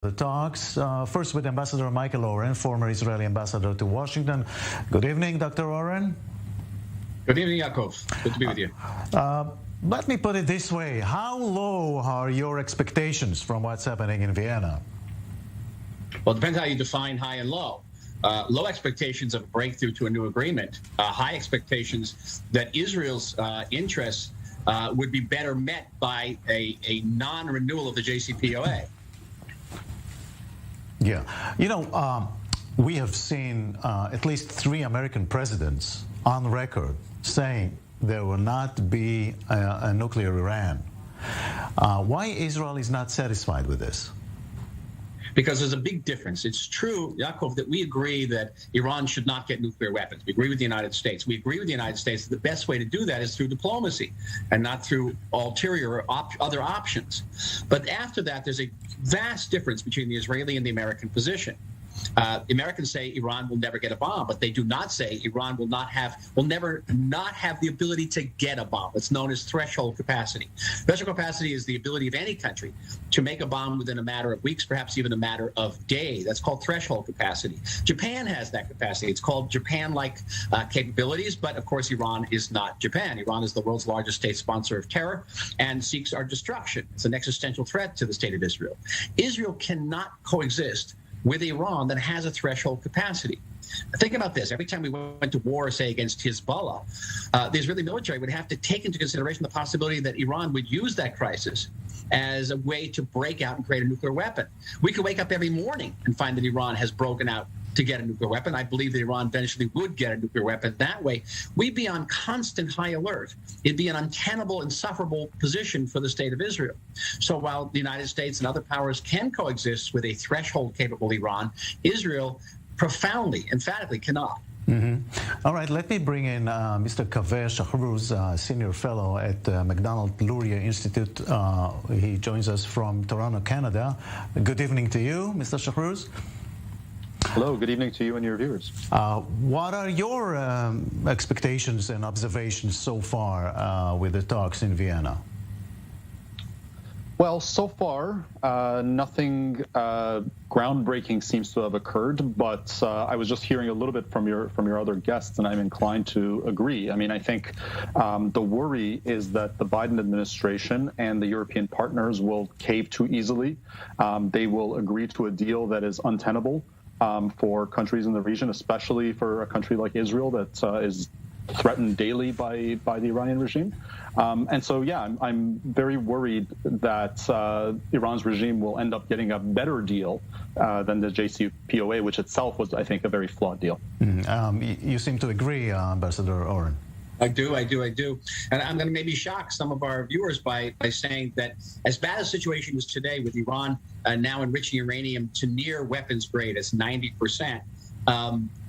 The talks, first with Ambassador Michael Oren, former Israeli ambassador to Washington. Good evening, Dr. Oren. Good evening, Yaakov. Good to be with you. Let me put it this way. How low are your expectations from what's happening in Vienna? Well, it depends how you define high and low. Low expectations of a breakthrough to a new agreement. High expectations that Israel's interests would be better met by a non-renewal of the JCPOA. Yeah. You know, we have seen at least 3 American presidents on record saying there will not be a nuclear Iran. Why Israel is not satisfied with this? Because there's a big difference. It's true, Yaakov, that we agree that Iran should not get nuclear weapons. We agree with the United States. We agree with the United States that the best way to do that is through diplomacy and not through ulterior or other options. But after that, there's a vast difference between the Israeli and the American position. The Americans say Iran will never get a bomb, but they do not say Iran will never not have the ability to get a bomb. It's known as threshold capacity. Threshold capacity is the ability of any country to make a bomb within a matter of weeks, perhaps even a matter of days. That's called threshold capacity. Japan has that capacity. It's called Japan-like capabilities, but of course Iran is not Japan. Iran is the world's largest state sponsor of terror and seeks our destruction. It's an existential threat to the state of Israel. Israel cannot coexist with Iran that has a threshold capacity. Think about this. Every time we went to war, say, against Hezbollah, the Israeli military would have to take into consideration the possibility that Iran would use that crisis as a way to break out and create a nuclear weapon. We could wake up every morning and find that Iran has broken out to get a nuclear weapon. I believe that Iran eventually would get a nuclear weapon. That way, we'd be on constant high alert. It'd be an untenable, insufferable position for the state of Israel. So while the United States and other powers can coexist with a threshold-capable Iran, Israel profoundly, emphatically cannot. Mm-hmm. All right, let me bring in Mr. Kaveh Shahrooz, senior fellow at Macdonald-Luria Institute. He joins us from Toronto, Canada. Good evening to you, Mr. Shahrooz. Hello, good evening to you and your viewers. What are your expectations and observations so far with the talks in Vienna? Well, so far, nothing groundbreaking seems to have occurred, but I was just hearing a little bit from your other guests, and I'm inclined to agree. I mean, I think the worry is that the Biden administration and the European partners will cave too easily. They will agree to a deal that is untenable for countries in the region, especially for a country like Israel that is threatened daily by the Iranian regime. And so, yeah, I'm very worried that Iran's regime will end up getting a better deal than the JCPOA, which itself was, I think, a very flawed deal. You seem to agree, Ambassador Oren. I do. And I'm going to maybe shock some of our viewers by saying that as bad a situation is today with Iran now enriching uranium to near weapons grade, as 90%,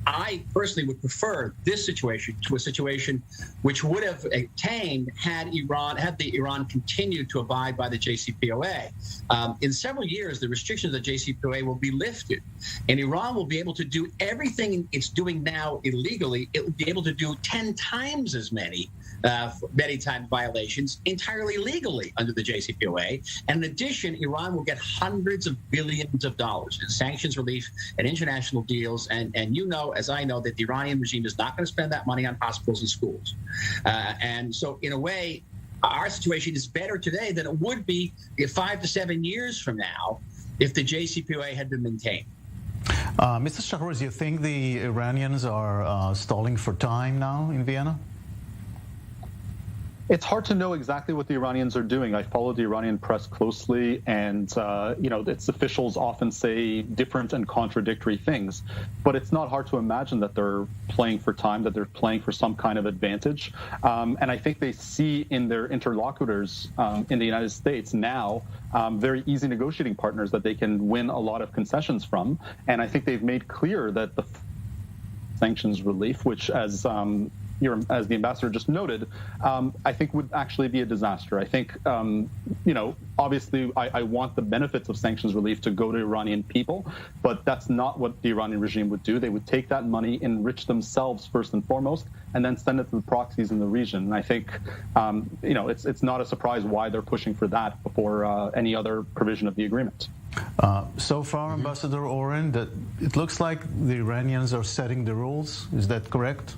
I personally would prefer this situation to a situation which would have attained had Iran continued to abide by the JCPOA. In several years, the restrictions of the JCPOA will be lifted, and Iran will be able to do everything it's doing now illegally. It will be able to do 10 times as many time violations entirely legally under the JCPOA. And in addition, Iran will get hundreds of billions of dollars in sanctions relief and international deals. And you know, as I know, that the Iranian regime is not going to spend that money on hospitals and schools. And so in a way, our situation is better today than it would be 5 to 7 years from now if the JCPOA had been maintained. Mr. Shahrooz, you think the Iranians are stalling for time now in Vienna? It's hard to know exactly what the Iranians are doing. I follow the Iranian press closely, and its officials often say different and contradictory things. But it's not hard to imagine that they're playing for time, that they're playing for some kind of advantage. And I think they see in their interlocutors in the United States now very easy negotiating partners that they can win a lot of concessions from. And I think they've made clear that the sanctions relief, which as the ambassador just noted, I think would actually be a disaster. I think, obviously I want the benefits of sanctions relief to go to Iranian people, but that's not what the Iranian regime would do. They would take that money, enrich themselves first and foremost, and then send it to the proxies in the region. And I think, it's not a surprise why they're pushing for that before any other provision of the agreement. So far, Ambassador Oren, that it looks like the Iranians are setting the rules. Is that correct?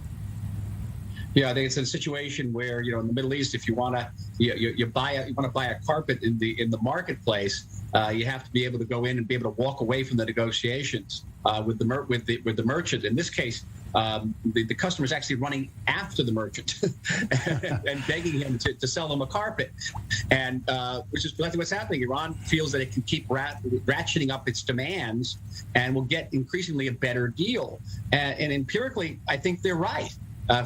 Yeah, I think it's a situation where, in the Middle East, if you want to you want to buy a carpet in the marketplace, you have to be able to go in and be able to walk away from the negotiations with the merchant. In this case, the customer is actually running after the merchant and begging him to sell them a carpet, and which is exactly what's happening. Iran feels that it can keep ratcheting up its demands and will get increasingly a better deal. And empirically, I think they're right.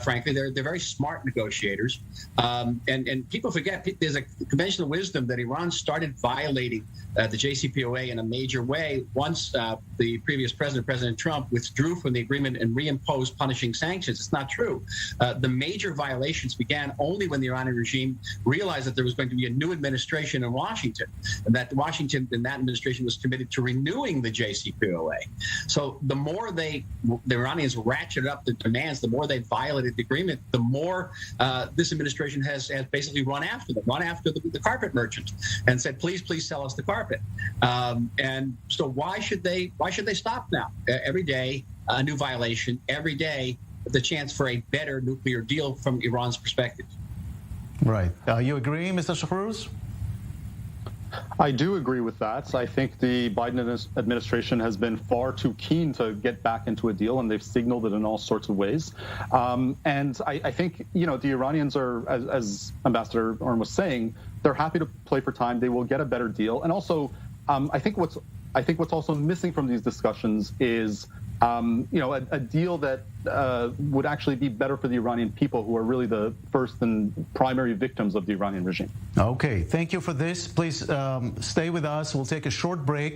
Frankly, they're very smart negotiators, and people forget there's a conventional wisdom that Iran started violating the JCPOA in a major way once the previous President Trump, withdrew from the agreement and reimposed punishing sanctions. It's not true. The major violations began only when the Iranian regime realized that there was going to be a new administration in Washington, and that Washington and that administration was committed to renewing the JCPOA. So the more the Iranians ratcheted up the demands, the more they violated the agreement, the more this administration has basically run after the carpet merchant and said, please sell us the carpet. And so why should they stop now? Every day, a new violation. Every day, the chance for a better nuclear deal from Iran's perspective. Right. You agree, Mr. Shahrooz? I do agree with that. I think the Biden administration has been far too keen to get back into a deal, and they've signaled it in all sorts of ways. And I think, the Iranians are, as Ambassador Oren was saying, they're happy to play for time. They will get a better deal. And also, I think what's also missing from these discussions is a deal that would actually be better for the Iranian people, who are really the first and primary victims of the Iranian regime. Okay, thank you for this. Please stay with us. We'll take a short break.